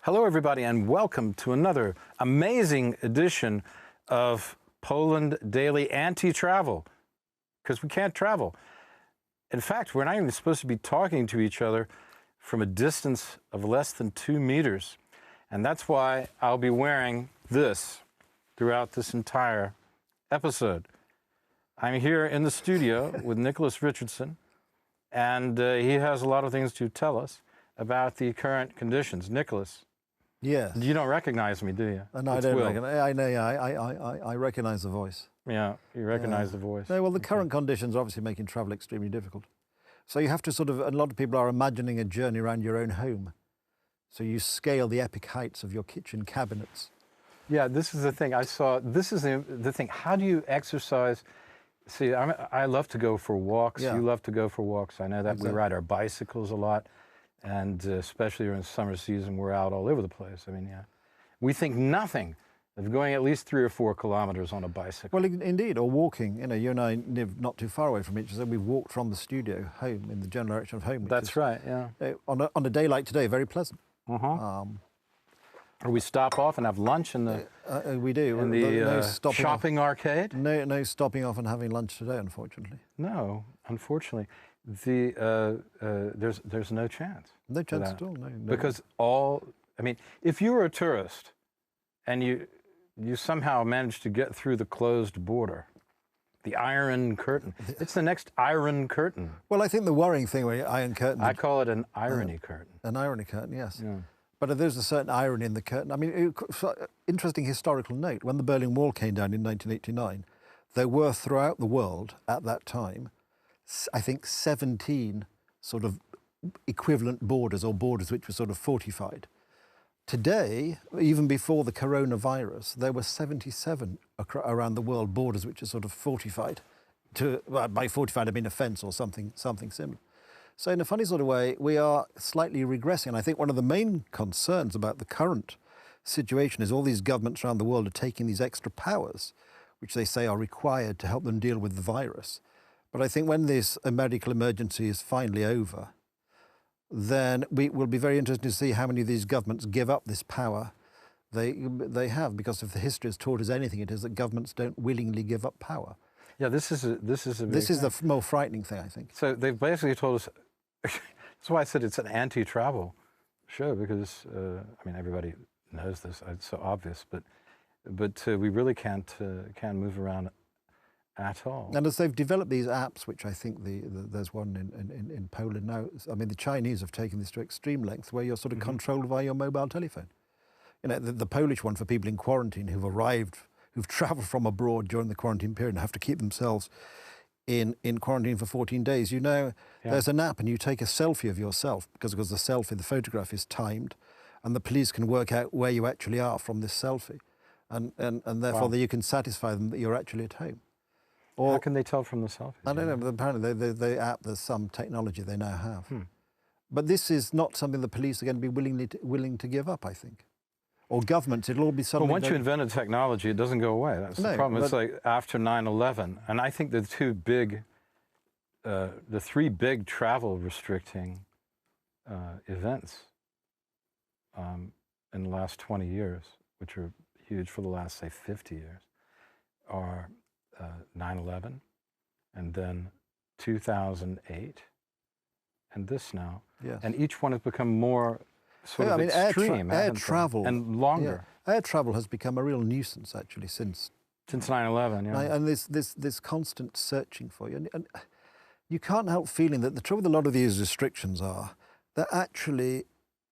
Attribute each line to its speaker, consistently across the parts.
Speaker 1: Hello, everybody, and welcome to another amazing edition of Poland Daily Anti-Travel, because we can't travel. In fact, we're not even supposed to be talking to each other from a distance of less than 2 meters. And that's why I'll be wearing this throughout this entire episode. I'm here in the studio with Nicholas Richardson, and he has a lot of things to tell us about the current conditions. Nicholas.
Speaker 2: Yes.
Speaker 1: You don't recognize me, do you?
Speaker 2: No, I don't recognize. I know. Yeah, I recognize the voice.
Speaker 1: Yeah, you recognize the voice.
Speaker 2: No, well, the current conditions are obviously making travel extremely difficult. So you have to a lot of people are imagining a journey around your own home. So you scale the epic heights of your kitchen cabinets.
Speaker 1: Yeah, this is the thing. This is the thing. How do you exercise? See, I love to go for walks.
Speaker 2: Yeah.
Speaker 1: You love to go for walks. I know that.
Speaker 2: Exactly.
Speaker 1: We ride our bicycles a lot. And especially during the summer season, we're out all over the place. I mean, yeah, we think nothing of going at least 3 or 4 kilometers on a bicycle.
Speaker 2: Well, indeed, or walking. You know, you and I live not too far away from each other. We've walked from the studio home in the general direction of home.
Speaker 1: That's right, yeah.
Speaker 2: On a day like today, very pleasant.
Speaker 1: Or we stop off and have lunch in the
Speaker 2: we do.
Speaker 1: in the shopping arcade.
Speaker 2: No stopping off and having lunch today, unfortunately.
Speaker 1: No, unfortunately. There's no chance.
Speaker 2: No chance at all, no.
Speaker 1: Because I mean, if you were a tourist and you somehow managed to get through the closed border, the Iron Curtain, it's the next Iron Curtain.
Speaker 2: Well, I think the worrying thing with Iron Curtain...
Speaker 1: I call it an irony curtain.
Speaker 2: An irony curtain, yes.
Speaker 1: Yeah.
Speaker 2: But there's a certain irony in the curtain. I mean, interesting historical note, when the Berlin Wall came down in 1989, there were throughout the world at that time, I think 17 sort of equivalent borders or borders which were sort of fortified. Today, even before the coronavirus, there were 77 around the world borders which are sort of fortified. By fortified I mean a fence or something similar. So in a funny sort of way, we are slightly regressing. And I think one of the main concerns about the current situation is all these governments around the world are taking these extra powers, which they say are required to help them deal with the virus. But I think when this medical emergency is finally over, then we will be very interested to see how many of these governments give up this power they have, because if the history has taught us anything, it is that governments don't willingly give up power.
Speaker 1: Yeah, this is
Speaker 2: the more frightening thing, I think.
Speaker 1: So they've basically told us. That's why I said it's an anti-travel show, because I mean, everybody knows this. It's so obvious, but we really can't move around at all.
Speaker 2: And as they've developed these apps, which I think there's one in Poland now. I mean, the Chinese have taken this to extreme length, where you're sort of controlled via your mobile telephone. You know, the Polish one for people in quarantine who've travelled from abroad during the quarantine period and have to keep themselves in quarantine for 14 days. You know, there's an app and you take a selfie of yourself, because the selfie, the photograph is timed, and the police can work out where you actually are from this selfie. And therefore you can satisfy them that you're actually at home. Or,
Speaker 1: how can they tell from the selfie?
Speaker 2: I don't know, but apparently there's some technology they now have. But this is not something the police are going to be willing to give up, I think. Or governments, it'll all be something...
Speaker 1: Well, once you invent a technology, it doesn't go away. That's the problem. It's like after 9/11, and I think the 3 big travel restricting events in the last 20 years, which are huge for the last, say, 50 years, are 9/11, and then 2008, and this now. Yes. And each one has become more sort of extreme.
Speaker 2: Air travel.
Speaker 1: And longer.
Speaker 2: Yeah. Air travel has become a real nuisance, actually, since
Speaker 1: 9/11, yeah.
Speaker 2: And this constant searching for you. And you can't help feeling that the trouble with a lot of these restrictions are that actually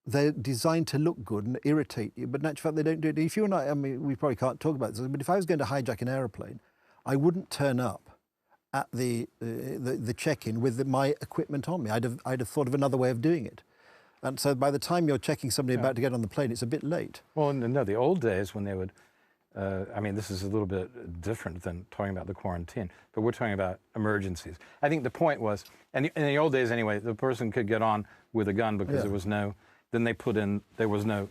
Speaker 2: they're designed to look good and irritate you, but in actual fact they don't do it. If you and I mean, we probably can't talk about this, but if I was going to hijack an aeroplane, I wouldn't turn up at the check-in with my equipment on me. I'd have thought of another way of doing it. And so by the time you're checking somebody about to get on the plane, it's a bit late.
Speaker 1: Well, no, the old days when they would, I mean, this is a little bit different than talking about the quarantine, but we're talking about emergencies. I think the point was, and in the old days anyway, the person could get on with a gun because there was no, then there was no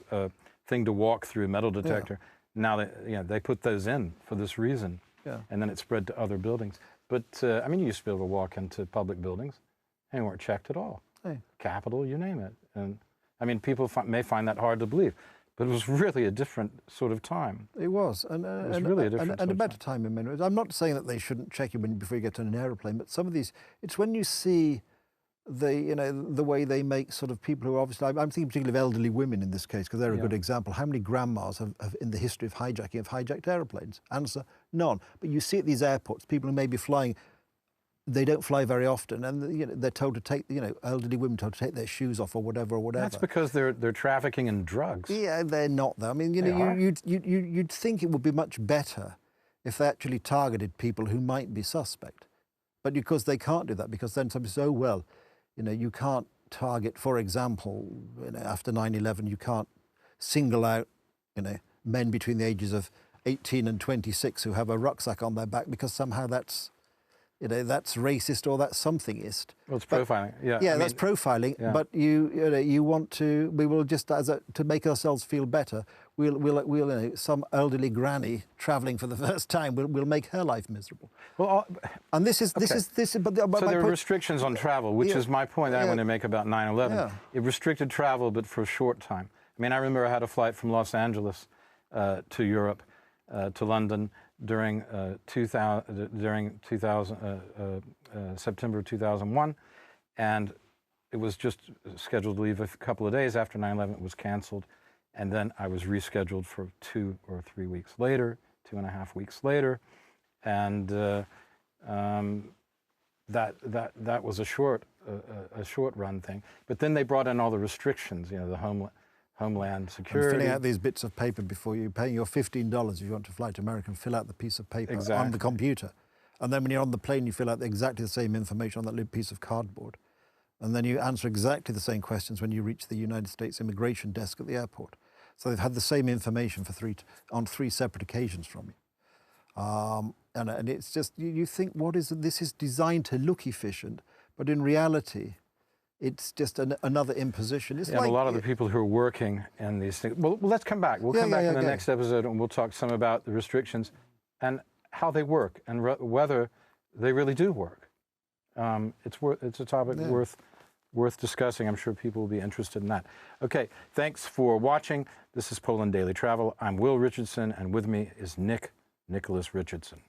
Speaker 1: thing to walk through, metal detector. Now they put those in for this reason. And then it spread to other buildings. But, I mean, you used to be able to walk into public buildings and you weren't checked at all. Capitol, you name it. And I mean, people may find that hard to believe, but it was really a different sort of time.
Speaker 2: It was, and
Speaker 1: really a different
Speaker 2: and a
Speaker 1: sort of
Speaker 2: better time in many ways. I'm not saying that they shouldn't check you before you get on an aeroplane, but some of these, it's when you see the way they make sort of people who are obviously, I'm thinking particularly of elderly women in this case, because they're a good example. How many grandmas have in the history of hijacking have hijacked aeroplanes? Answer, none. But you see at these airports, people who may be flying, they don't fly very often, and they're told to take, elderly women told to take their shoes off or whatever.
Speaker 1: That's because they're trafficking in drugs.
Speaker 2: Yeah, they're not though. I mean, you'd think it would be much better if they actually targeted people who might be suspect, but because they can't do that, because then somebody says, oh well, you can't target, for example, after 9/11, you can't single out, men between the ages of 18 and 26 who have a rucksack on their back because somehow that's racist or that's somethingist.
Speaker 1: Well, it's profiling.
Speaker 2: Yeah, that's profiling. Yeah. But you want to. We will just to make ourselves feel better. We'll some elderly granny travelling for the first time. We'll make her life miserable. Well, and this is. But
Speaker 1: so there are restrictions on travel, which is my point that I want to make about 9/11. Yeah. It restricted travel, but for a short time. I mean, I remember I had a flight from Los Angeles to Europe, to London. During September 2001, and it was just scheduled to leave a couple of days after 9/11. It was canceled, and then I was rescheduled for 2 or 3 weeks later, 2.5 weeks later, and that was a short run thing. But then they brought in all the restrictions, the Homeland Security.
Speaker 2: And filling out these bits of paper before you pay your $15 if you want to fly to America, and fill out the piece of paper on the computer. And then when you're on the plane, you fill out exactly the same information on that little piece of cardboard. And then you answer exactly the same questions when you reach the United States immigration desk at the airport. So they've had the same information on 3 separate occasions from you. And it's just, you think, this is designed to look efficient, but in reality, it's just another imposition. It's like,
Speaker 1: a lot of the people who are working in these things. Well, let's come back. We'll come back in the next episode, and we'll talk some about the restrictions and how they work and whether they really do work. It's a topic worth discussing. I'm sure people will be interested in that. Okay, thanks for watching. This is Poland Daily Travel. I'm Will Richardson, and with me is Nicholas Richardson.